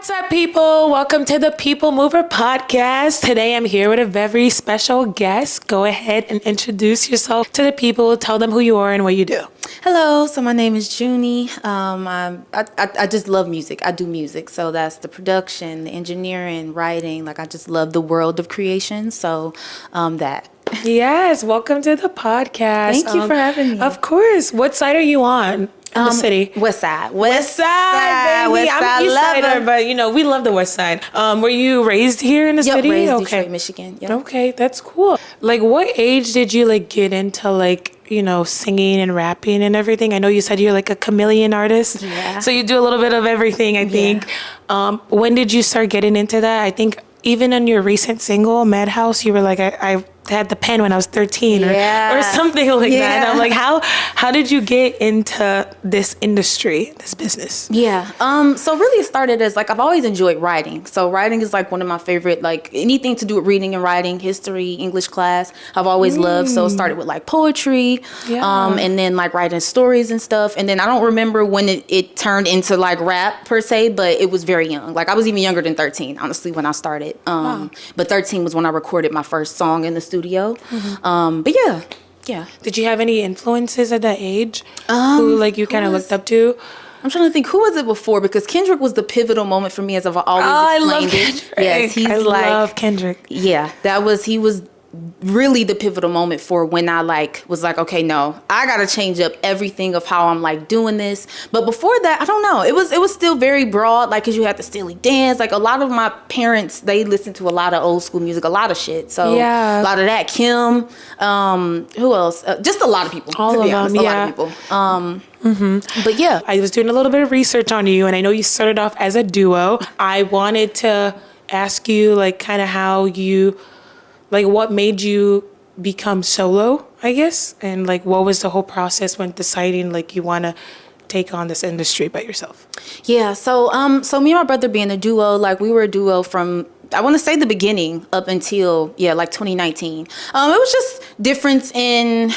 What's up, people? Welcome to the People Mover podcast. Today I'm here with a very special guest. Go ahead and introduce yourself to the people. Tell them who you are and what you do. Hello, so my name is Junii. I just love music. I do music, so that's the production, the engineering, writing. Like I just love the world of creation. So that. Yes, welcome to the podcast. Thank you for having me. Of course. What side are you on? In the city. West Side, baby. West Side, I'm East Sider, but you know we love the West Side. Were you raised here in the city? Raised in Detroit, Michigan. Yep. Okay, that's cool. Like, what age did you get into singing and rapping and everything? I know you said you're like a chameleon artist. Yeah. So you do a little bit of everything, I think. Yeah. When did you start getting into that? I think even on your recent single, Madhouse, you were like, I had the pen when I was 13 or something like that. And I'm like, how did you get into this industry, this business? Yeah. So really it started as I've always enjoyed writing. So writing is one of my favorite, anything to do with reading and writing, history, English class, I've always loved. So it started with poetry, and then writing stories and stuff. And then I don't remember when it turned into rap per se, but it was very young. I was even younger than 13, honestly, when I started. But 13 was when I recorded my first song in the studio. But yeah. Did you have any influences at that age who you kind of looked up to? I'm trying to think, who was it before? Because Kendrick was the pivotal moment for me, as I've always explained. I love Kendrick. Yes, I love Kendrick. Yeah, he was really the pivotal moment for when I was okay, no, I gotta change up everything of how I'm doing this. But before that, I don't know, it was still very broad, because you had to Steely Dance. A lot of my parents, they listened to a lot of old school music, a lot of shit. So a lot of that, Kim, who else? Just a lot of people. All to of be honest, them, a lot of people. But yeah, I was doing a little bit of research on you, and I know you started off as a duo. I wanted to ask you kind of how you, what made you become solo, I guess? And what was the whole process when deciding you want to take on this industry by yourself? Yeah, so me and my brother being a duo, we were a duo from, I want to say the beginning up until 2019. It was just difference in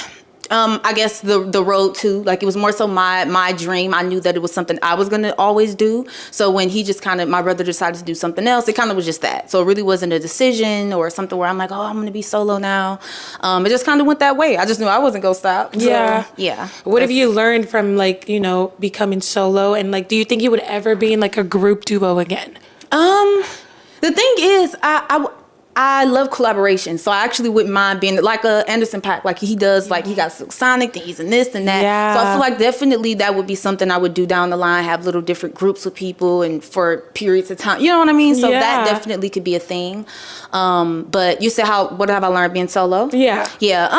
I guess the road to, it was more so my dream. I knew that it was something I was going to always do. So when he just my brother decided to do something else, it kind of was just that. So it really wasn't a decision or something where I'm I'm going to be solo now. It just kind of went that way. I just knew I wasn't going to stop. So, yeah. What have you learned from becoming solo? And do you think you would ever be in a group duo again? The thing is, I love collaboration, so I actually wouldn't mind being a Anderson .Paak. He does, he got Silk Sonic, he's in this and that. Yeah. So I feel definitely that would be something I would do down the line, have little different groups with people and for periods of time. You know what I mean? So that definitely could be a thing. But you said what have I learned being solo? Yeah. Yeah.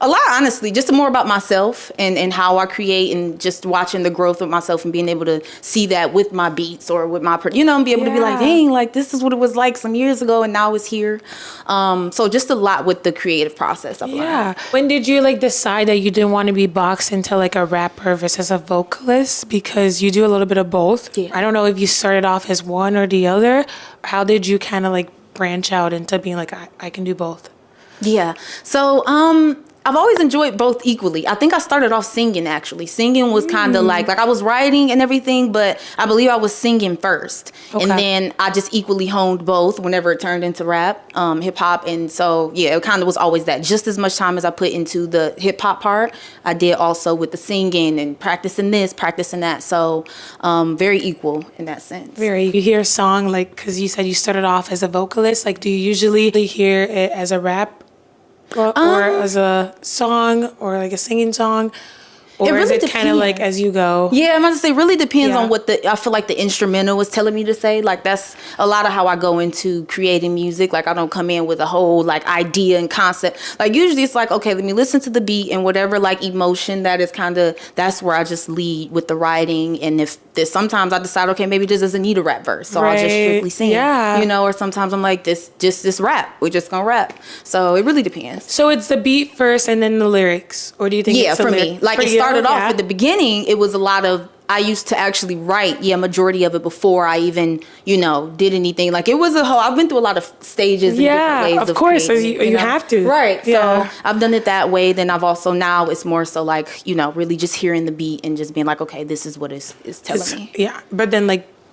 A lot, honestly, just more about myself and how I create, and just watching the growth of myself and being able to see that with my beats or with my, and be able to be dang, this is what it was like some years ago and now it's here. So just a lot with the creative process. When did you decide that you didn't want to be boxed into a rapper versus a vocalist? Because you do a little bit of both. Yeah. I don't know if you started off as one or the other. How did you kind of branch out into being I can do both? Yeah. So, I've always enjoyed both equally. I think I started off singing, actually. Singing was kind of I was writing and everything, but I believe I was singing first. Okay. And then I just equally honed both whenever it turned into rap, hip hop. And so, it kind of was always that. Just as much time as I put into the hip hop part, I did also with the singing and practicing this, practicing that. So, very equal in that sense. You hear a song, because you said you started off as a vocalist, do you usually hear it as a rap? Or as a song or a singing song? Or really is it kind of as you go? Yeah, I'm going to say really depends on what I feel the instrumental was telling me to say. That's a lot of how I go into creating music. I don't come in with a whole idea and concept. Usually it's okay, let me listen to the beat and whatever emotion that is that's where I just lead with the writing. And if there's sometimes I decide, okay, maybe this doesn't need a rap verse. So I'll just strictly sing. Yeah. Or sometimes I'm this rap. We're just going to rap. So it really depends. So it's the beat first and then the lyrics? Or do you think it's for me. It started off at the beginning, it was a lot of, I used to actually write, majority of it before I even, did anything. It was I've been through a lot of stages and different ways of course, creating, you have to. Right. Yeah. So I've done it that way. Then I've also, now it's more so really just hearing the beat and just being okay, this is what it's telling me. Yeah. But then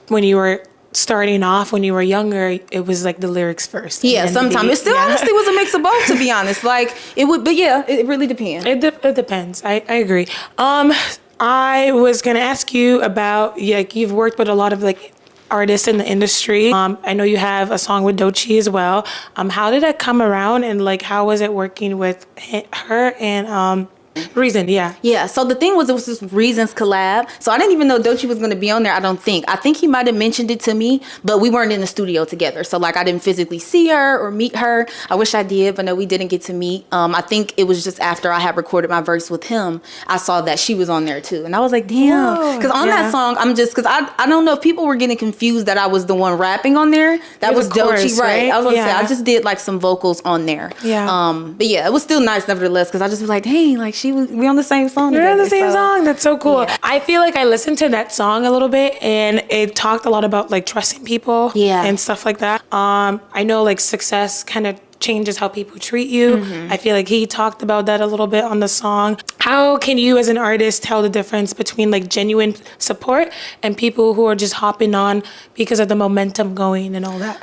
when you were starting off when you were younger, it was like the lyrics first. Yeah, sometimes it still honestly was a mix of both, to be honest. Like it would, but yeah, it really depends. It depends. I agree. I was gonna ask you about, like, you've worked with a lot of like artists in the industry. I know you have a song with Doechii as well. How did that come around, and like how was it working with her and Reason? Yeah, so the thing was, it was this Reasons collab. So I didn't even know Doechii was going to be on there, I don't think. I think he might have mentioned it to me, but we weren't in the studio together. So like I didn't physically see her or meet her. I wish I did, but no, we didn't get to meet. I think it was just after I had recorded my verse with him, I saw that she was on there too. And I was like, damn. Because on that song, because I don't know if people were getting confused that I was the one rapping on there. That was Doechii, right? I was going to say, I just did like some vocals on there. But yeah, it was still nice nevertheless, because I just was like, dang, like we on the same song together. We're on the same song. That's so cool. Yeah. I feel like I listened to that song a little bit, and it talked a lot about like trusting people and stuff like that. I know like success kind of changes how people treat you. I feel like he talked about that a little bit on the song. How can you as an artist tell the difference between like genuine support and people who are just hopping on because of the momentum going and all that?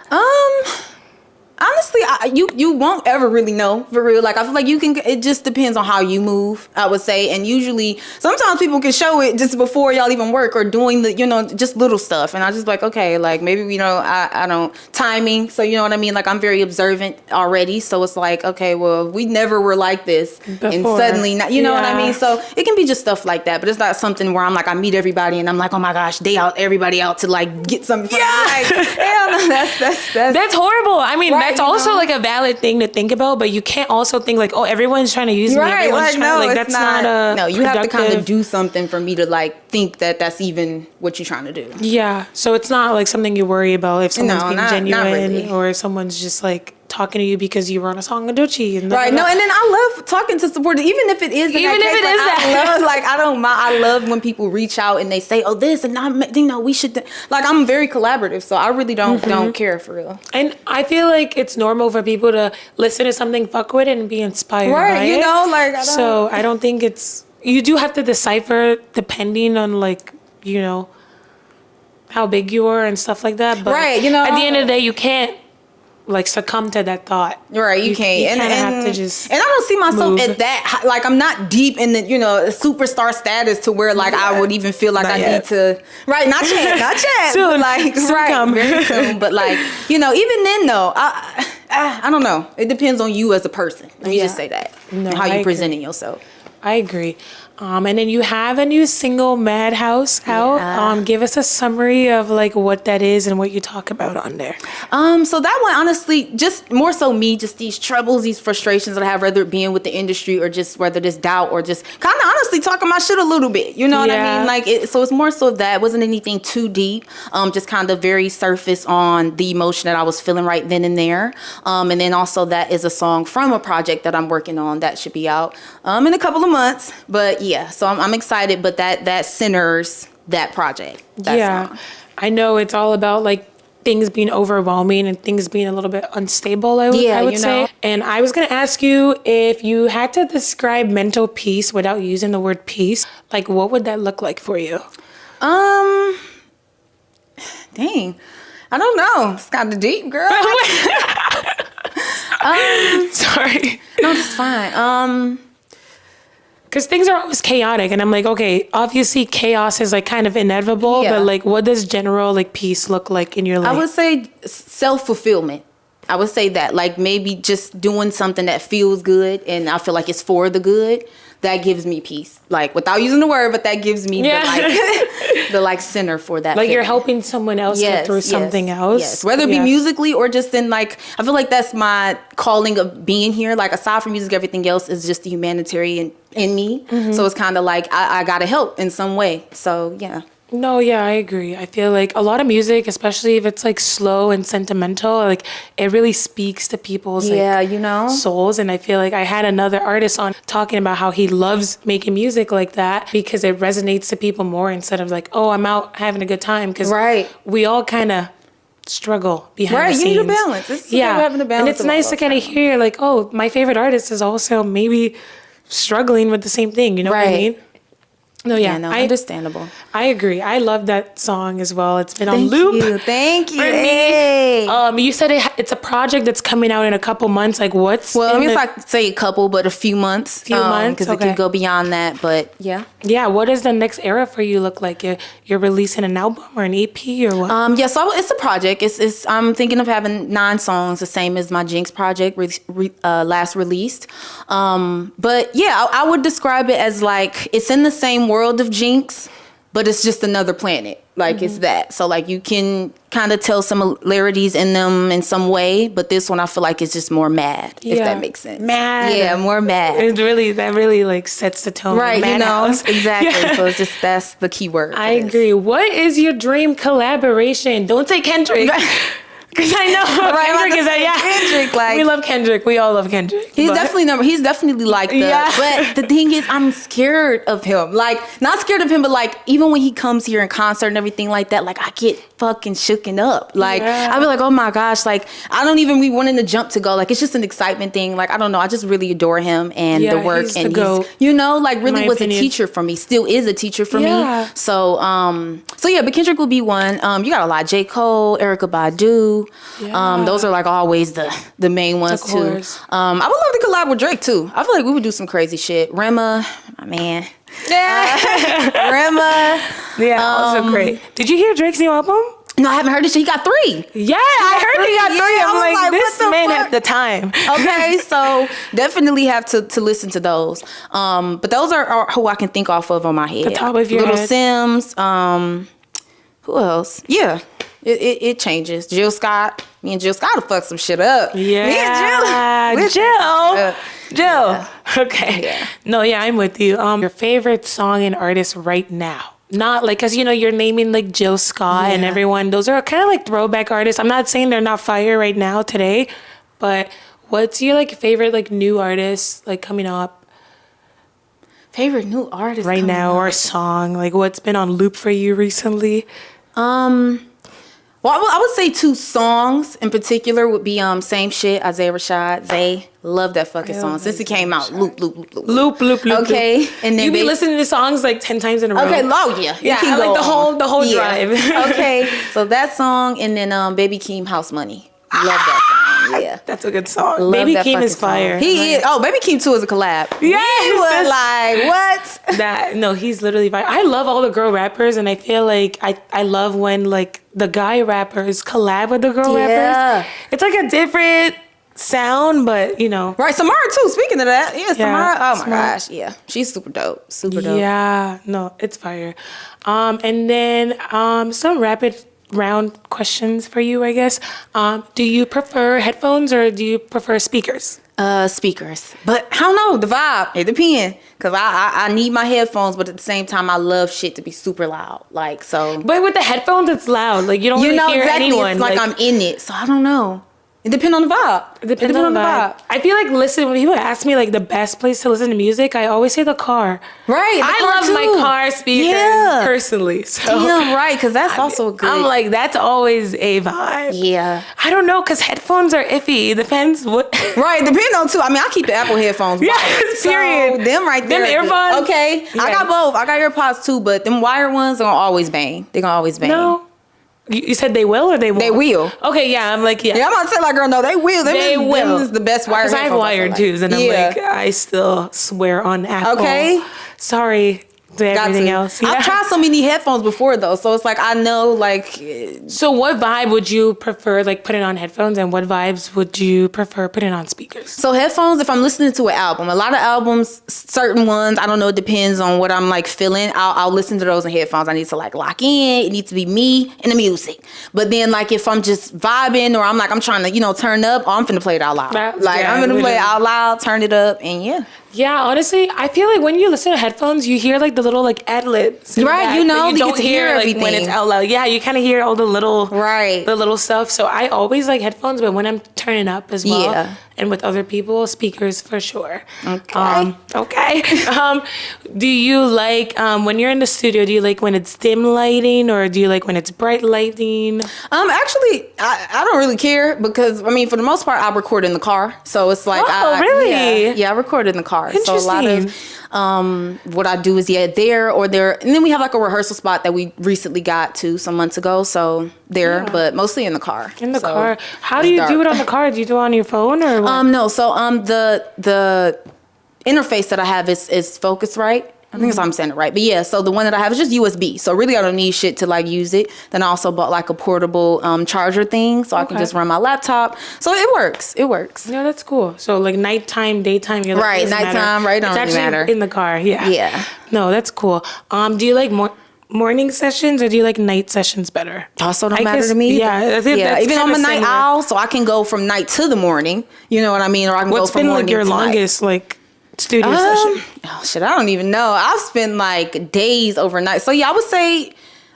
Honestly, you won't ever really know, for real. Like I feel like it just depends on how you move, I would say. And usually sometimes people can show it just before y'all even work or doing the, just little stuff. And I just like, okay, like maybe, I don't, timing. So you know what I mean? Like I'm very observant already. So it's like, okay, well, we never were like this before. And suddenly, not, you know what I mean? So it can be just stuff like that. But it's not something where I'm like, I meet everybody and I'm like, oh my gosh, everybody out to like get something. Like, hell no, that's horrible. I mean, right, that's also like a valid thing to think about, but you can't also think like, oh, everyone's trying to use me. Everyone's that's not a no. You have to kind of do something for me to like think that that's even what you're trying to do. Yeah, so it's not like something you worry about if someone's being genuine really. Or if someone's just like talking to you because you were on a song with Doechii. Right. No, and then I love talking to supporters, even if it is. I don't mind. I love when people reach out and they say, "Oh, this," and we should. Like, I'm very collaborative, so I really don't care for real. And I feel like it's normal for people to listen to something, fuck with it, and be inspired. Right. By it. So I don't think it's. You do have to decipher depending on like how big you are and stuff like that. But right. At the end of the day, you can't like succumb to that thought. Right, you can't. You have to just and I don't see myself at that, like I'm not deep in the, superstar status to where like I would even feel like need to, right, not yet. Soon. Like, soon right, come. very soon. But like, even then though, I don't know. It depends on you as a person. Let me just say that. No, how you presenting yourself. I agree. And then you have a new single, Madhouse, out. Give us a summary of like what that is and what you talk about on there. So that one, honestly, just more so me, just these troubles, these frustrations that I have, whether it being with the industry or just whether this doubt or just kind of honestly talking my shit a little bit. You know what I mean? Like, so it's more so that it wasn't anything too deep. Just kind of very surface on the emotion that I was feeling right then and there. And then also that is a song from a project that I'm working on that should be out in a couple of months. But yeah, so I'm excited, but that centers that project. That song. I know it's all about like things being overwhelming and things being a little bit unstable, I would say. And I was going to ask you, if you had to describe mental peace without using the word peace, like what would that look like for you? Dang. I don't know. It's kind of deep, girl. Sorry. No, it's fine. Because things are always chaotic, and I'm like, okay, obviously chaos is like kind of inevitable, but like, what does general like peace look like in your life? I would say self-fulfillment. I would say that, like, maybe just doing something that feels good and I feel like it's for the good. That gives me peace. Like, without using the word, but that gives me the center for that. Like feeling. You're helping someone else get through something else. Yes, whether it be musically or just in like, I feel like that's my calling of being here. Like, aside from music, everything else is just the humanitarian in me. So it's kind of like I gotta help in some way. So yeah. No, yeah, I agree. I feel like a lot of music, especially if it's like slow and sentimental, like it really speaks to people's souls. And I feel like I had another artist on talking about how he loves making music like that because it resonates to people more instead of like, oh, I'm out having a good time. Because we all kind of struggle behind the scenes. You need a balance. It's having a balance. And it's nice to kind of hear like, oh, my favorite artist is also maybe struggling with the same thing. You know what I mean? No, yeah, understandable. I agree. I love that song as well. It's been on loop. Thank you. For me. You said it's a project that's coming out in a couple months. Like what's? Well, I mean, if I say a couple, but a few months. Because it could go beyond that. But yeah. Yeah. What does the next era for you look like? You're releasing an album or an EP or what? Yeah. So it's a project. It's I'm thinking of having 9 songs, the same as my Jinx project last released. But yeah, I would describe it as like it's in the same world of Jinx, but it's just another planet. Like it's that. So like you can kind of tell similarities in them in some way, but this one I feel like it's just more mad, if that makes sense. Mad. Yeah, more mad. That really like sets the tone. Right, Madhouse. Exactly. Yeah. So it's just that's the key word. I agree. What is your dream collaboration? Don't say Kendrick. Because I know Kendrick is Kendrick, like we love Kendrick. We all love Kendrick. He's definitely like that. But the thing is, I'm scared of him. Like not scared of him, but like even when he comes here in concert and everything like that, like I get fucking shooken up. Like I be like, oh my gosh, like I don't even be wanting to jump to go. Like it's just an excitement thing. Like I don't know, I just really adore him and the work, he's and the he's, like really was opinion. a teacher for me. Still is a teacher for me. So yeah, but Kendrick will be one. You got a lot, J. Cole, Erykah Badu. Those are like always the main ones too. I would love to collab with Drake too. I feel like we would do some crazy shit. Rema, my man. Rema. Yeah, also great. Did you hear Drake's new album? No, I haven't heard this shit. He got 3. Yeah, I heard he got 3. Yeah, I'm like, this man fuck? had the time. Okay, so definitely have to listen to those. But those are who I can think off of on my head. The top of your Little head. Sims. Who else? Yeah. It changes. Jill Scott. Me and Jill Scott will fuck some shit up. Yeah. Me and Jill. Jill. Yeah. Okay. Yeah. No, yeah, I'm with you. Your favorite song and artist right now? Not like, cause you're naming like Jill Scott and everyone. Those are kind of like throwback artists. I'm not saying they're not fire right now today, but what's your like favorite like new artist like coming up? Favorite new artist right now or song? Like what's been on loop for you recently? Well, I would say 2 songs in particular would be Same Shit, Isaiah Rashad. Zay, love that fucking song. Since it came out, loop. Okay. And then you be listening to songs like 10 times in a row. Okay, yeah. Yeah, I like the whole drive. Okay. So that song and then Baby Keem, House Money. Love that song. Yeah. That's a good song. Love Baby that Keem is fucking fire. Song. He is. Oh, Baby Keem 2 is a collab. Yeah. He was like, what? He's literally fire. I love all the girl rappers, and I feel like I love when like the guy rappers collab with the girl rappers. It's like a different sound, but Right, Samara too. Speaking of that, Samara. Oh my Samara. gosh, yeah, she's super dope. Super dope. Yeah, no, it's fire. And then some rapid round questions for you, I guess. Do you prefer headphones or do you prefer speakers? Speakers, but I don't know, the vibe. It depends, cause I need my headphones, but at the same time, I love shit to be super loud. Like so. But with the headphones, it's loud. Like you don't really hear exactly. anyone. It's like I'm in it, so I don't know. It depends on the vibe. It depends on the vibe. I feel like when people ask me like the best place to listen to music, I always say the car. Right. I love my car speakers personally. So yeah, right, because that's also good. I'm like, that's always a vibe. Yeah. I don't know, because headphones are iffy. It depends what. Right, depending on too. I mean, I keep the Apple headphones. Yeah, period. So them right there. Them earphones. Okay. Yeah. I got both. I got AirPods too, but them wired ones are gonna always bang. They're gonna always bang. No. You said they will or they won't? They will. Okay, yeah, I'm like, yeah. Yeah, I'm about to say like, girl, no, they will. They will. Them is the best wired headphones. Because I have wired twos, and I'm like, Yeah. I still swear on Apple. Okay. Sorry to everything else. Yeah. I've tried so many headphones before though, so it's like I know like. So what vibe would you prefer, like putting on headphones, and what vibes would you prefer putting on speakers? So headphones, if I'm listening to an album, a lot of albums, certain ones, I don't know, it depends on what I'm like feeling. I'll listen to those in headphones. I need to like lock in. It needs to be me and the music. But then like if I'm just vibing or I'm like I'm trying to turn up, I'm finna play it out loud. I'm gonna play it out loud, turn it up, and yeah. Yeah, honestly, I feel like when you listen to headphones, you hear like the little like ad libs. Right, you don't hear like everything when it's out loud. Yeah, you kind of hear all the little the little stuff. So I always like headphones, but when I'm turning up as well, and with other people, speakers for sure. Okay. Do you like when you're in the studio? Do you like when it's dim lighting, or do you like when it's bright lighting? Actually, I don't really care because I mean, for the most part, I record in the car, so it's like, really? Yeah, I record in the car. car. So a lot of what I do is there or there, and then we have like a rehearsal spot that we recently got to some months ago. So there, but mostly in the car. In the car. How do you do it on the car? Do you do it on your phone or what? No. So the interface that I have is Focusrite. I think I'm saying it right. But yeah, so the one that I have is just USB. So really I don't need shit to like use it. Then I also bought like a portable charger thing so I can just run my laptop. So it works. It works. Yeah, that's cool. So like nighttime, daytime, you're like, right, nighttime, right? Don't it's really matter. In the car, yeah. Yeah. No, that's cool. Do you like morning sessions or do you like night sessions better? Also don't matter to me. Yeah, I think that's even kinda I'm a night similar. owl, so I can go from night to the morning. You know what I mean? Or I can What's go from been morning like your to night. longest like studio session? Oh shit, I don't even know. I've spent like days overnight. So yeah, I would say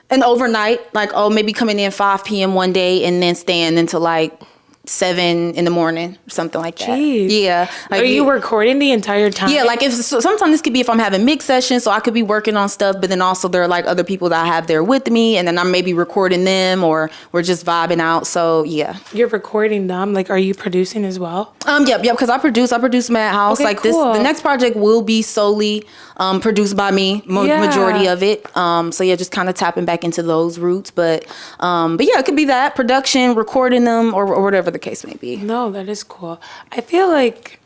an overnight, like maybe coming in 5 p.m. one day and then staying until like 7 in the morning or something like that. Jeez. Yeah. Like, Are you recording the entire time? Yeah, like sometimes this could be if I'm having mix sessions, so I could be working on stuff, but then also there are like other people that I have there with me, and then I'm maybe recording them or we're just vibing out. So yeah. You're recording them. Like, are you producing as well? Yep, because I produce Madhouse. Okay, like cool. the next project will be solely produced by me, majority of it. So yeah, just kind of tapping back into those roots. But yeah, it could be that production, recording them, or whatever the case may be. No, that is cool. I feel like,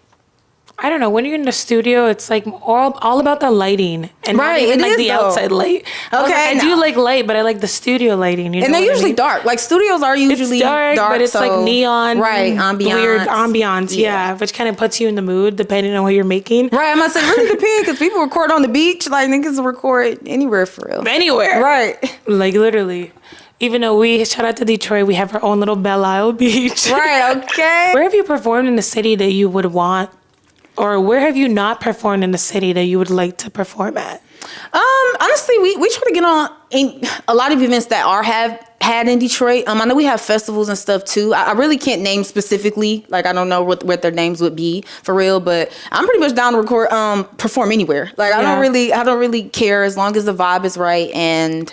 I don't know, when you're in the studio, it's like all about the lighting and not Right, even it like is, the though. outside light. I do like light, but I like the studio lighting. You And know they're what I usually mean? dark. Like studios are usually It's dark, but it's so, like neon, right? Ambiance, weird ambiance, yeah, which kind of puts you in the mood depending on what you're making. Right, I must say, it really depends because people record on the beach. Like niggas record anywhere for real. Anywhere, Right. Like literally. Even though shout out to Detroit, we have our own little Belle Isle beach. Right. Okay. Where have you performed in the city that you would want, or where have you not performed in the city that you would like to perform at? Honestly, we try to get on in a lot of events that had in Detroit. I know we have festivals and stuff too. I really can't name specifically. Like I don't know what their names would be for real, but I'm pretty much down to perform anywhere. Like I don't really care as long as the vibe is right and.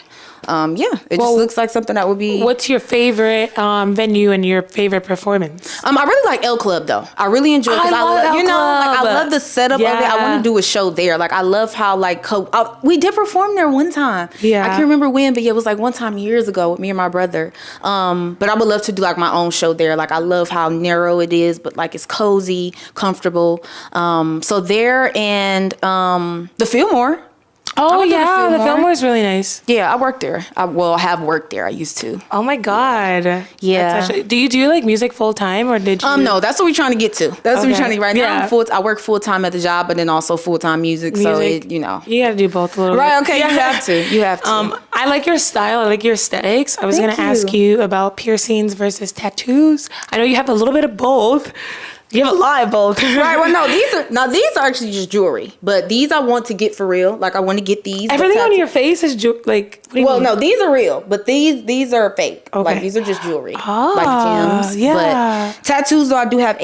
It just looks like something that would be. What's your favorite venue and your favorite performance? I really like L Club though. I really enjoy it because I love I love the setup of it. I want to do a show there. Like I love how we did perform there one time. Yeah, I can't remember when, but yeah, it was like one time years ago with me and my brother. But I would love to do like my own show there. Like I love how narrow it is, but like it's cozy, comfortable. So there and the Fillmore. Oh yeah, the Fillmore is really nice. Yeah, I worked there. I have worked there. I used to. Oh my god. Yeah. Do you do like music full time or did you? No, that's what we're trying to get to. That's what we're trying to right now. I work full time at the job, but then also full time music. So it, you gotta do both a little bit. Right? Okay, you have to. You have to. I like your style. I like your aesthetics. I was gonna ask you about piercings versus tattoos. I know you have a little bit of both. You have a lot of both. Right. Well, no, these are actually just jewelry, but these I want to get for real. Like I want to get these. Everything on your face is like. What do you mean? No, these are real, but these are fake. Okay. Like these are just jewelry, like gems. Yeah. But tattoos, though, I do have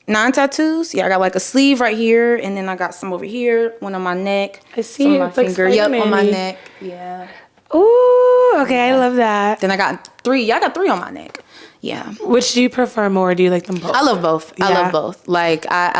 9 tattoos. Yeah, I got like a sleeve right here, and then I got some over here, one on my neck. I see. On my finger. Yep, on my neck. Yeah. Ooh. Okay, I love that. Then I got 3. Yeah, I got 3 on my neck. Yeah. Which do you prefer more? Do you like them both? I love both. Yeah. I love both. Like I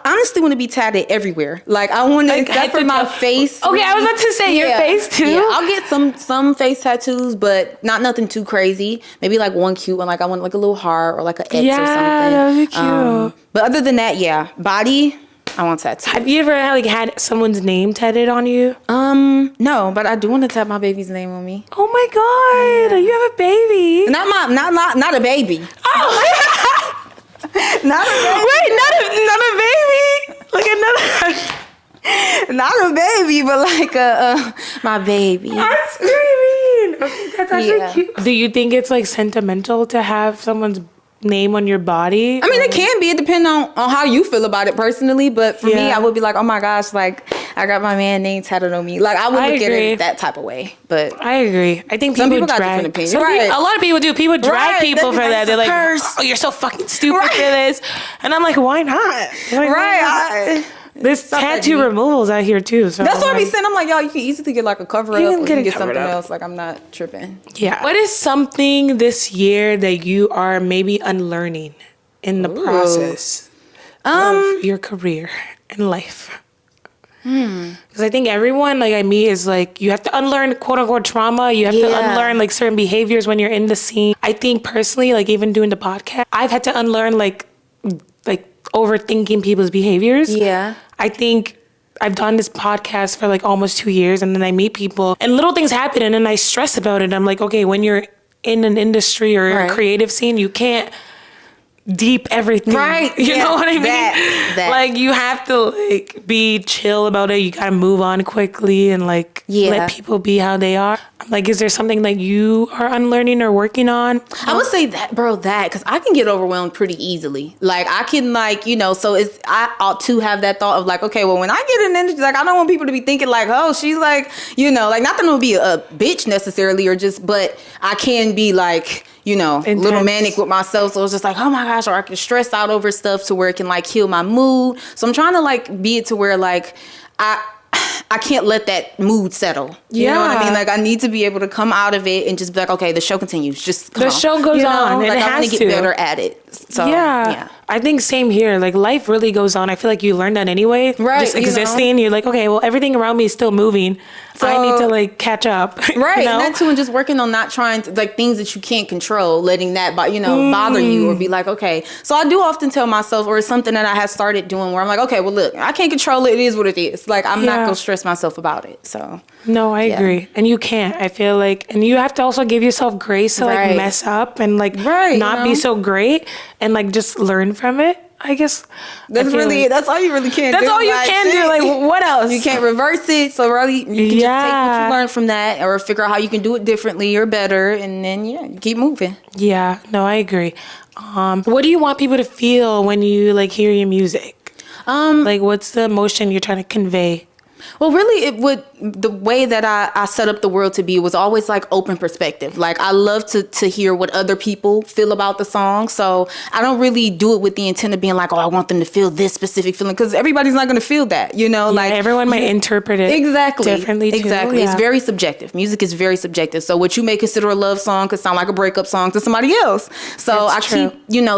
honestly want to be tatted everywhere. Like I want to, except for my face. Okay, I was about to say your face too. Yeah, I'll get some face tattoos, but not nothing too crazy. Maybe like one cute one. Like I want like a little heart or like an X or something. Yeah, that would be cute. But other than that, yeah, body. I want tattoos. Have you ever had someone's name tatted on you? No, but I do want to tat my baby's name on me. Oh my god, you have a baby. Not a baby. Oh. Not a baby. Wait, not a baby. Like another. Not a baby, but like my baby. I'm screaming. Okay, that's actually cute. Do you think it's like sentimental to have someone's name on your body? I mean, it can be. It depends on how you feel about it personally. But for me, I would be like, oh my gosh, like I got my man name tatted on me. Like I would look at it that type of way. But I agree. I think some people drag, got different opinions. Right. A lot of people do. People drag people for that. They're like, curse. oh, you're so fucking stupid for this. And I'm like, why not? Like, right. There's tattoo removals out here too. So that's what I be saying. I'm like, y'all, you can easily get like a cover up, or you can get something up. else. Like I'm not tripping. Yeah. What is something this year that you are maybe unlearning in the process? of your career and life? Because I think everyone like I meet is like, you have to unlearn quote unquote trauma. You have to unlearn like certain behaviors when you're in the scene. I think personally, like even doing the podcast, I've had to unlearn like overthinking people's behaviors. Yeah. I think I've done this podcast for like almost 2 years, and then I meet people and little things happen and then I stress about it. I'm like, okay, when you're in an industry or a creative scene, you can't deep everything. Right. You know what I mean? That. Like you have to like be chill about it. You gotta move on quickly and like let people be how they are. Like, is there something that you are unlearning or working on? I would say that, bro, because I can get overwhelmed pretty easily. Like I can like, so I ought to have that thought of like, okay, well, when I get in industry, like I don't want people to be thinking like, oh, she's like, like not that I'm gonna be a bitch necessarily but I can be like, a little manic with myself. So it's just like, oh my gosh, or I can stress out over stuff to where it can like kill my mood. So I'm trying to like be it to where like I can't let that mood settle. You know what I mean? Like I need to be able to come out of it and just be like, okay, the show continues. Just the show goes on. And like it I want has to get better at it. So yeah. I think same here. Like life really goes on. I feel like you learn that anyway. Right. Just existing. You're like, okay, well everything around me is still moving. So I need to like catch up. Right. And that too, and just working on not trying to like things that you can't control, letting that bother you or be like, okay. So I do often tell myself, or it's something that I have started doing where I'm like, okay, well look, I can't control it. It is what it is. Like I'm not gonna stress myself about it. So no, I agree. And you can't. I feel like, and you have to also give yourself grace to like mess up and like not be so great and like just learn from it. I guess that's really it. That's all you really can do. That's all you can do. Like what else? You can't reverse it. So really you can just take what you learn from that or figure out how you can do it differently or better, and then you keep moving. Yeah, no, I agree. What do you want people to feel when you like hear your music? Like what's the emotion you're trying to convey? Well, really, the way that I set up the world to be was always like open perspective. Like I love to hear what other people feel about the song. So I don't really do it with the intent of being like, oh, I want them to feel this specific feeling, because everybody's not going to feel that, like everyone might interpret it differently too. Exactly. It's very subjective. Music is very subjective. So what you may consider a love song could sound like a breakup song to somebody else. So I keep,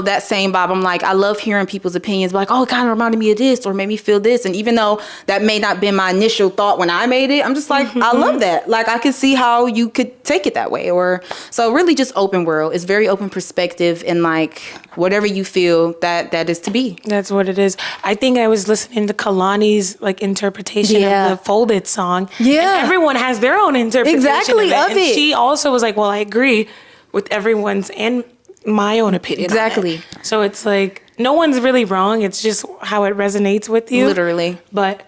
that same vibe. I'm like, I love hearing people's opinions, like, oh, it kind of reminded me of this or made me feel this. And even though that may not be my initial thought when I made it, I'm just like, I love that. Like I could see how you could take it that way. Or so really just open world. It's very open perspective, and like whatever you feel that is to be. That's what it is. I think I was listening to Kalani's like interpretation of the Folded song. Yeah. And everyone has their own interpretation of it. And she also was like, well, I agree with everyone's and my own opinion. Exactly. So it's like no one's really wrong. It's just how it resonates with you. Literally. But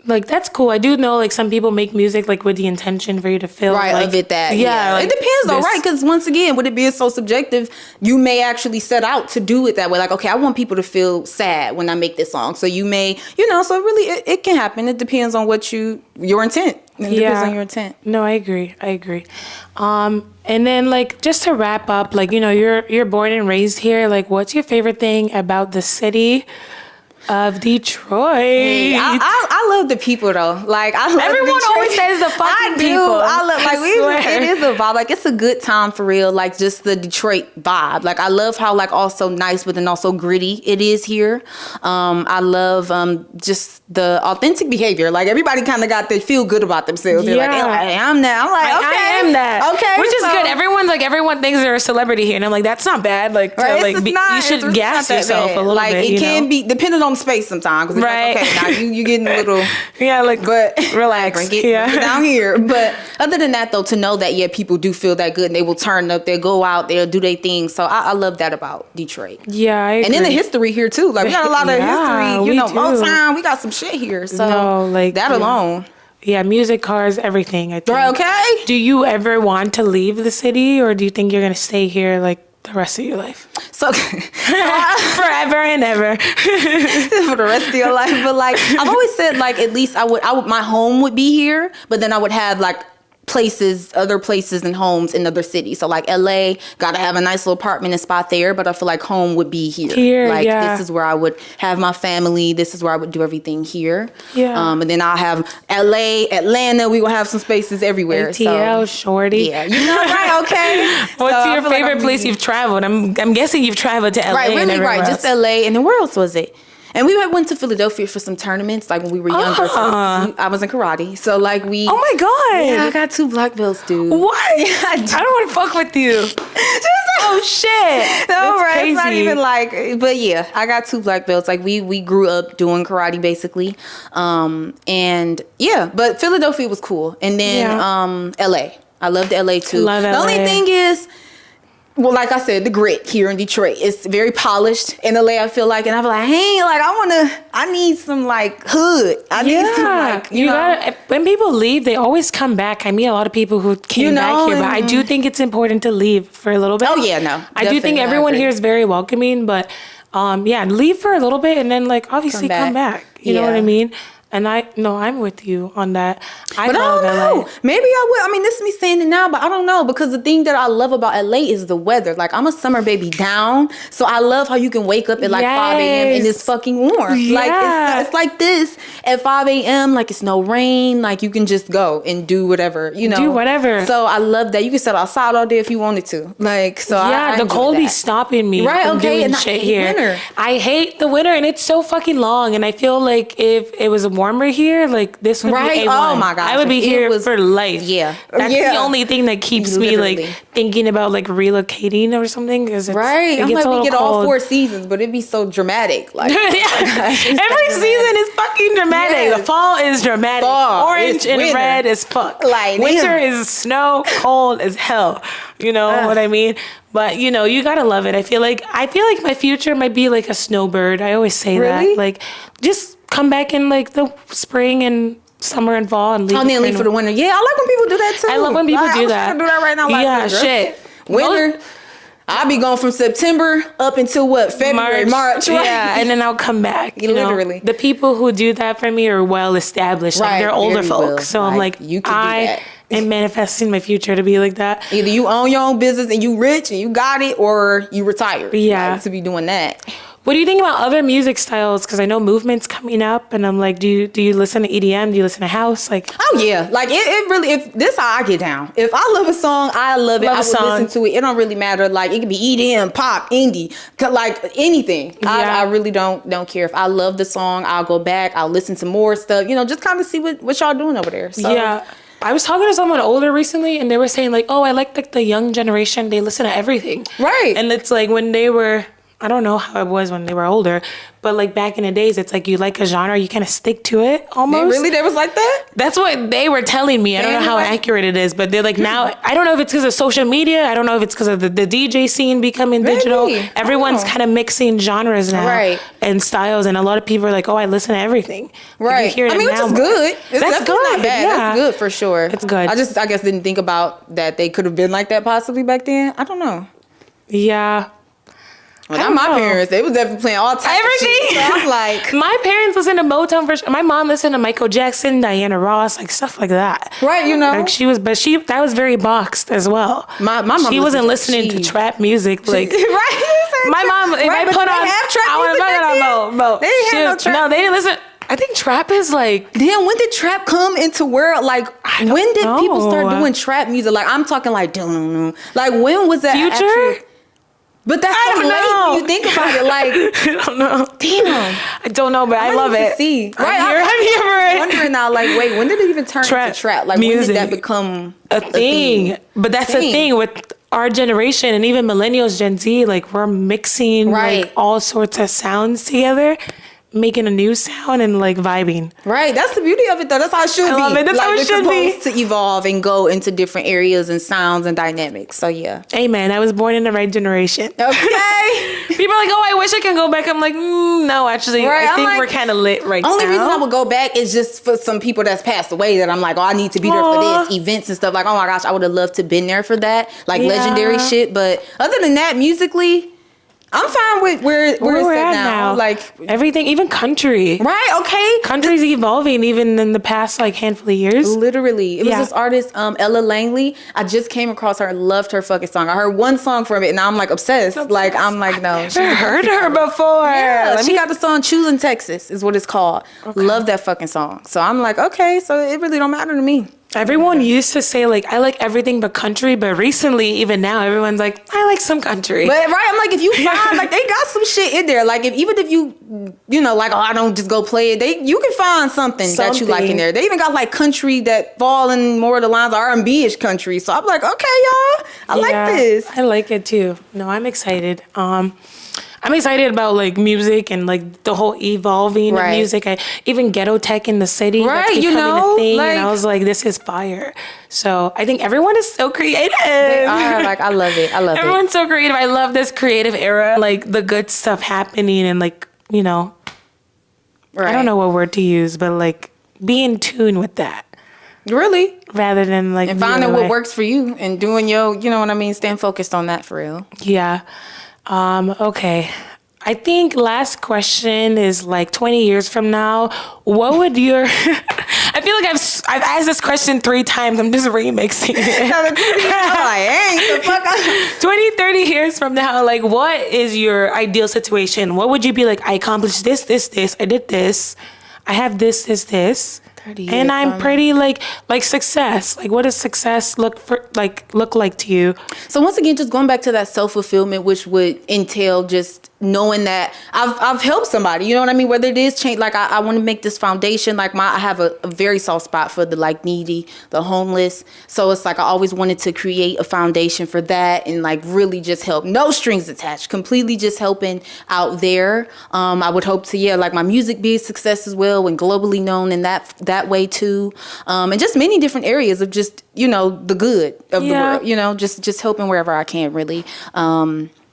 like that's cool. I do know like some people make music like with the intention for you to feel like, of it that like, it depends though, right? Because once again, with it being so subjective, you may actually set out to do it that way. Like, okay, I want people to feel sad when I make this song. So you may, so really it can happen. It depends on what your intent. It depends on your intent. No, I agree. And then like just to wrap up, like you're born and raised here. Like, what's your favorite thing about the city of Detroit? Hey, I love the people though. Like I love everyone Detroit. Always says the fucking people. I love it is a vibe. Like it's a good time for real. Like just the Detroit vibe. Like I love how like also nice but then also gritty it is here. I love just the authentic behavior. Like everybody kind of got to feel good about themselves. They're like, hey, I'm that. I'm like, okay, I am that. Okay, which is good. Everyone thinks they're a celebrity here, and I'm like, that's not bad. Like, you should gas yourself a little bit. Like it can be depending on space sometimes, because right. Like, okay, now you getting a little but relax, bring it down here. But other than that though, to know that people do feel that good and they will turn up, they'll go out, they'll do their thing. So I love that about Detroit. Yeah, I agree. And then the history here too. Like we got a lot of history, Motown, we got some shit here. So that alone. Yeah, music, cars, everything, I think. Okay. Do you ever want to leave the city, or do you think you're gonna stay here like the rest of your life? So forever and ever. For the rest of your life. But like I've always said, like at least I would my home would be here, but then I would have like other places and homes in other cities. So like LA, gotta have a nice little apartment and spot there, but I feel like home would be here. Like this is where I would have my family. This is where I would do everything here. Yeah. And then I'll have LA, Atlanta. We will have some spaces everywhere. ATL, Shorty. Yeah. Right. Okay. What's your favorite place you've traveled? I'm guessing you've traveled to LA. Right. Really. Right. Just LA. And then where else was it? And we went to Philadelphia for some tournaments, like when we were younger. So I was in karate. So like we... Oh my God. Yeah, I got 2 black belts, dude. What? I don't want to fuck with you. Oh shit. No, right. Crazy. It's not even like... But yeah, I got 2 black belts. Like we grew up doing karate, basically. And yeah, but Philadelphia was cool. And then LA. I loved LA too. Love the LA. only thing is... Well, like I said, the grit here in Detroit, it's very polished. In LA, I feel like, and I'm like, hey, like I need some like hood. I need some like, you know. Gotta, when people leave, they always come back. I meet a lot of people who came back here, but I do think it's important to leave for a little bit. Oh yeah, no. I do think everyone here is very welcoming, but leave for a little bit and then like obviously come back. You know what I mean? And I'm with you on that. But I don't know. LA. Maybe I would. I mean, this is me saying it now, but I don't know. Because the thing that I love about LA is the weather. Like, I'm a summer baby down. So I love how you can wake up at like 5 a.m. and it's fucking warm. Yeah. Like, it's like this at 5 a.m. Like, it's no rain. Like, you can just go and do whatever, you know. Do whatever. So I love that. You can sit outside all day if you wanted to. Like, so I the cold be stopping me from doing shit here. Winter. I hate the winter and it's so fucking long. And I feel like if it was warmer here, like this would be A1. Oh my gosh. I would be here for life. Yeah. That's the only thing that keeps me like thinking about like relocating or something. Cause it's, right. I'm like, we get cold. all 4 seasons, but it'd be so dramatic. Like every season is fucking dramatic. Yes. The fall is dramatic. Orange and red is fuck. Like winter is snow, cold as hell. You know what I mean? But you know, you gotta love it. I feel like my future might be like a snowbird. I always say that. Like just come back in like the spring and summer and fall and leave. And then leave for the winter. Yeah, I like when people do that too. I love when people do that. I do that right now. Like shit. Winter. I'll be gone from September up until what? February, March. Right? Yeah, and then I'll come back. Literally. The people who do that for me are well established. Like they're older folks. So I'm like, you can do that. am manifesting my future to be like that. Either you own your own business and you rich and you got it, or you retired. Yeah. Like, to be doing that. What do you think about other music styles? Because I know movement's coming up, and I'm like, do you listen to EDM? Do you listen to house? Like, oh yeah, like it really. If this how I get down. If I love a song, I love it. I would listen to it. It don't really matter. Like it could be EDM, pop, indie, like anything. I really don't care. If I love the song, I'll go back. I'll listen to more stuff. You know, just kind of see what y'all doing over there. So. Yeah. I was talking to someone older recently, and they were saying like, oh, I like the young generation. They listen to everything. Right. And it's like when they were. I don't know how it was when they were older, but like back in the days, it's like you like a genre, you kind of stick to it almost. They was like that? That's what they were telling me. I don't know how accurate it is, but they're like now, I don't know if it's because of social media. I don't know if it's because of the DJ scene becoming digital. Everyone's kind of mixing genres now and styles. And a lot of people are like, oh, I listen to everything. Right. Like, you hear I mean, which is good. That's good. Not bad. Yeah. That's good for sure. It's good. I guess didn't think about that they could have been like that possibly back then. I don't know. Yeah. Well, not my parents. They was definitely playing all types of shit. So I'm like, my parents listen to Motown for sure. My mom listened to Michael Jackson, Diana Ross, like stuff like that. Right, you know. Like that was very boxed as well. My mom. She wasn't listening to trap music. Like my mom, if I put on, I want to know. They didn't have no trap. No, they didn't listen. I think trap is like. Damn, when did trap come into world? Like, when did people start doing trap music? Like, I'm talking like, like when was that? Future. But that's so late when you think about it. Like, I don't know. Damn. I don't know, but I love it. See. Right. I'm wondering now, like, wait, when did it even turn into trap? Like, music. When did that become a thing? But that's the thing with our generation and even millennials, Gen Z, like, we're mixing like all sorts of sounds together, making a new sound and like vibing. Right. That's the beauty of it though. That's how it should be. I love it. That's how it should be. It's supposed to evolve and go into different areas and sounds and dynamics. So yeah. Amen. I was born in the right generation. Okay. People are like, oh, I wish I could go back. I'm like, no, actually, I think we're kind of lit right now. Only reason I would go back is just for some people that's passed away that I'm like, oh, I need to be there for this, events and stuff. Like, oh my gosh, I would have loved to been there for that. Like legendary shit. But other than that, musically, I'm fine with where it's at now. Like everything, even country. Right, okay. Country's evolving even in the past like handful of years. Literally. It was this artist, Ella Langley. I just came across her and loved her fucking song. I heard one song from it and now I'm like obsessed. Like I'm like, no. I've never heard her before. Yeah, she got the song Choosing Texas is what it's called. Okay. Love that fucking song. So I'm like, okay, so it really don't matter to me. Everyone used to say like, I like everything but country, but recently, even now, everyone's like, I like some country. But right, I'm like, if you find like they got some shit in there. Like even if you know, like, oh, I don't just go play it. You can find something that you like in there. They even got like country that fall in more of the lines of R&B-ish country. So I'm like, okay, y'all, I like this. I like it too. No, I'm excited. I'm excited about like music and like the whole evolving of music. Even ghetto tech in the city, right? That's You know, a thing, like, and I was like, this is fire. So I think everyone is so creative. They are, like, I love it. Everyone's so creative. I love this creative era, like the good stuff happening, and like, you know, I don't know what word to use, but like be in tune with that. Really, rather than like and finding what works for you and doing your, you know what I mean, staying focused on that for real. Yeah. Okay. I think last question is like 20 years from now, what would your I feel like I've asked this question 3 times. I'm just remixing it. 20, 30 years from now, like what is your ideal situation? What would you be like, I accomplished this, I did this. I have this. And I'm pretty like success. Like, what does success look like to you? So once again, just going back to that self-fulfillment, which would entail just knowing that I've helped somebody, you know what I mean? Whether it is change, like I want to make this foundation, like I have a very soft spot for the like needy, the homeless. So it's like I always wanted to create a foundation for that and like really just help, no strings attached, completely just helping out there. I would hope to, like my music be a success as well and globally known in that way too. And just many different areas of just, you know, the good of the world, you know, just helping wherever I can really.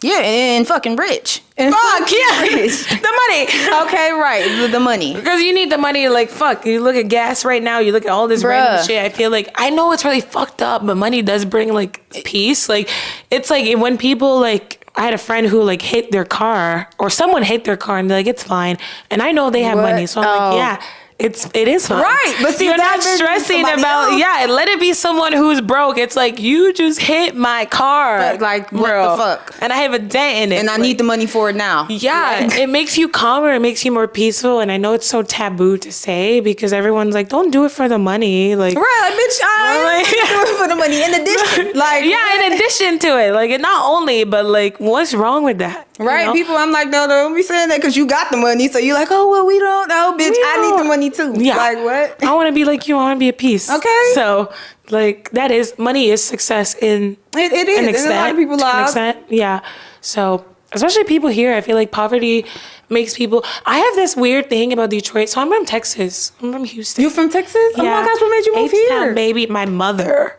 Yeah, and fucking rich. And fuck, yeah. Rich. The money. Okay, right. The money. Because you need the money, like, fuck. You look at gas right now, you look at all this random shit. I feel like, I know it's really fucked up, but money does bring, like, peace. Like, it's like when people, like, I had a friend who, like, hit their car, or someone hit their car, and they're like, it's fine. And I know they have money, so I'm like, yeah. It is fine. Right, but see, you're not stressing about let it be someone who's broke. It's like, you just hit my car, like bro, what the fuck, and I have a dent in it, and I need the money for it now. Yeah, it makes you calmer, it makes you more peaceful, and I know it's so taboo to say because everyone's like, don't do it for the money, like, right, bitch, I do it for the money. In addition, like, in addition to it, like, it not only, but like, what's wrong with that? Right, you know? people, I'm like, no, don't be saying that because you got the money. So you're like, oh, well, we don't know, bitch. I need the money too. Yeah. Like, what? I want to be like you. I want to be at peace. Okay. So, like, money is success in it is. an extent. And a lot of people live. Yeah. So, especially people here, I feel like poverty makes people. I have this weird thing about Detroit. So I'm from Texas. I'm from Houston. You from Texas? Yeah. Oh my gosh, what made you move here? Baby, my mother.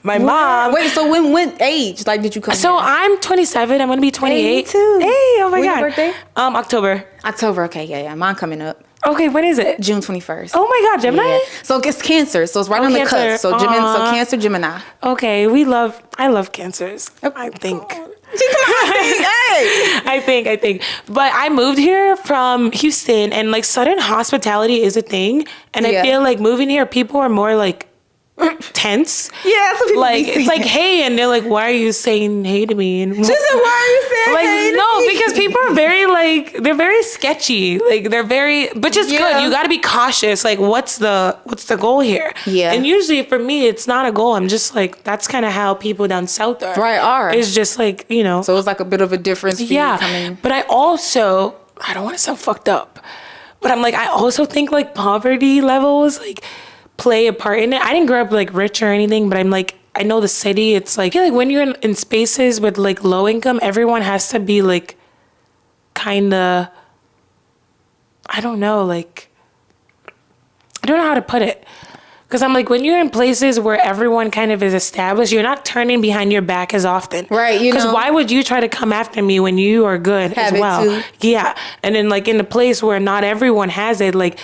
My mom. Wait, so when age? Like, did you come So here? I'm 27. I'm going to be 28. Hey, me too. Hey, oh my when God. Your birthday? October. October, okay, yeah. Mine coming up. Okay, when is it? June 21st. Oh my God, Gemini? Yeah. So it's Cancer. So it's right on Cancer. the cusp. So Cancer, Gemini. Okay, I love Cancers. I think. Hey. I think. But I moved here from Houston, and like Southern hospitality is a thing. And I feel like moving here, people are more like tense. Yeah, that's what people like be it's like hey, and they're like, why are you saying hey to me? And she said, why are you saying like, hey to no, me? because people are very like they're very sketchy. Like they're very, but just good. You got to be cautious. Like what's the goal here? Yeah. And usually for me, it's not a goal. I'm just like that's kind of how people down south are. Right, are. It's just like So it's like a bit of a difference. For you coming. But I don't want to sound fucked up, but I'm like I also think like poverty levels like play a part in it. I didn't grow up like rich or anything, but I'm like I know the city. It's like I feel like when you're in spaces with like low income, everyone has to be like kind of I don't know how to put it. Because I'm like, when you're in places where everyone kind of is established, you're not turning behind your back as often. Right, Because why would you try to come after me when you are good as well? Yeah. And then like in a place where not everyone has it, like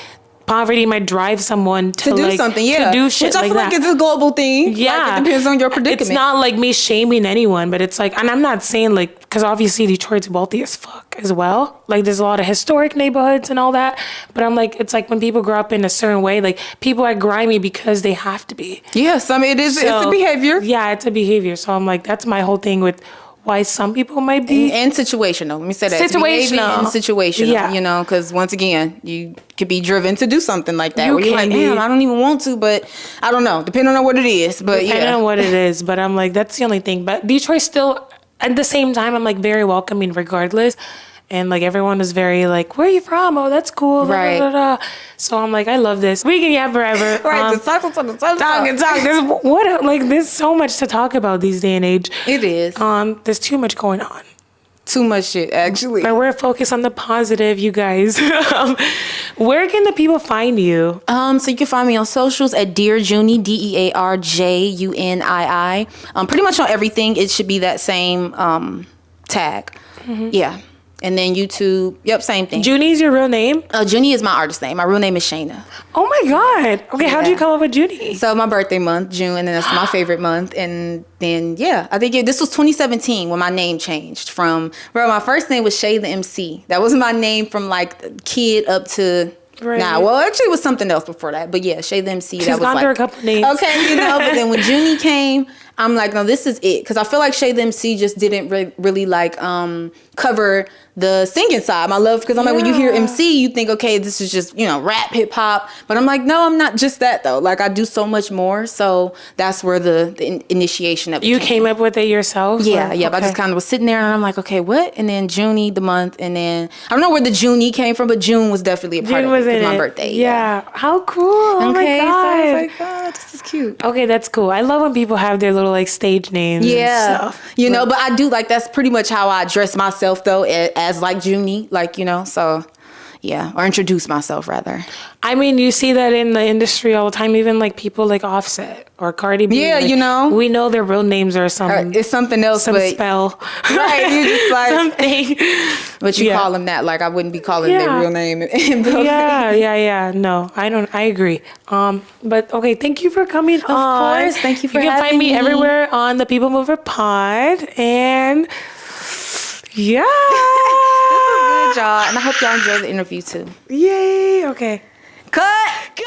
poverty might drive someone to do like, something, to do shit like that. Which I feel like it's a global thing. Yeah. Like, it depends on your predicament. It's not like me shaming anyone, but it's like, and I'm not saying like, because obviously Detroit's wealthy as fuck as well. Like there's a lot of historic neighborhoods and all that. But I'm like, it's like when people grow up in a certain way, like people are grimy because they have to be. Yes, I mean, it's a behavior. Yeah, it's a behavior. So I'm like, that's my whole thing with why some people might be. And situational. Let me say that. Situational. And situational. Yeah. You know, because once again, you could be driven to do something like that. Where you're like, be. damn, I don't even want to, but I don't know. Depending on what it is. But Depending on what it is. But I'm like, that's the only thing. But Detroit still at the same time, I'm like very welcoming regardless. And like everyone is very like, where are you from? Oh, that's cool. Right. Blah, blah, blah. So I'm like, I love this. We can yap forever. Right. Just talk. There's so much to talk about these day and age. It is. There's too much going on. Too much shit, actually. But we're focused on the positive, you guys. Where can the people find you? So you can find me on socials at Dear Junii, DearJunii. Pretty much on everything. It should be that same tag. Mm-hmm. Yeah. And then YouTube, yep, same thing. Junii's your real name? Junii is my artist name. My real name is Shayna. Oh my God. Okay, yeah. How did you come up with Junii? So my birthday month, June, and then that's my favorite month. And then, yeah, I think this was 2017 when my name changed from, my first name was Shay the MC. That was my name from like kid up to... Right. Nah, well, actually, it was something else before that. But yeah, Shay the MC. She's gone through a couple names. Okay, but then when Junii came, I'm like, no, this is it. Because I feel like Shay the MC just didn't really like cover the singing side. My love, because I'm like, when you hear MC, you think, okay, this is just, rap, hip hop. But I'm like, no, I'm not just that though. Like I do so much more. So that's where the initiation of it You came up with it yourself? Yeah, yeah. Okay. I just kind of was sitting there and I'm like, okay, what? And then Junii, the month, and then I don't know where the Junii came from, but June was definitely a part of it. It was my birthday. Yeah. How cool. Oh my God. So I was like, God, this is cute. Okay, that's cool. I love when people have their little like stage names and stuff. But I do like, that's pretty much how I dress myself though, as like Junii, like, so yeah, or introduce myself rather. I mean, you see that in the industry all the time, even like people like Offset or Cardi B. Yeah, like, we know their real names or something. It's something else, some spell. Right, you just like something. But you call them that, like I wouldn't be calling their real name. Yeah. No, I don't. I agree. But okay, thank you for coming on. Of course, thank you for having me. You can find me everywhere on the People Mover Pod, and yeah. Y'all, and I hope y'all enjoy the interview too. Yay! Okay. Cut.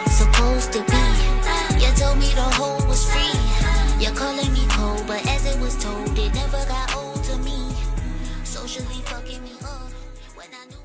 Supposed to be. You told me the whole was free. You're calling me cold, but as it was told, it never got old to me. Socially fucking me up when I knew.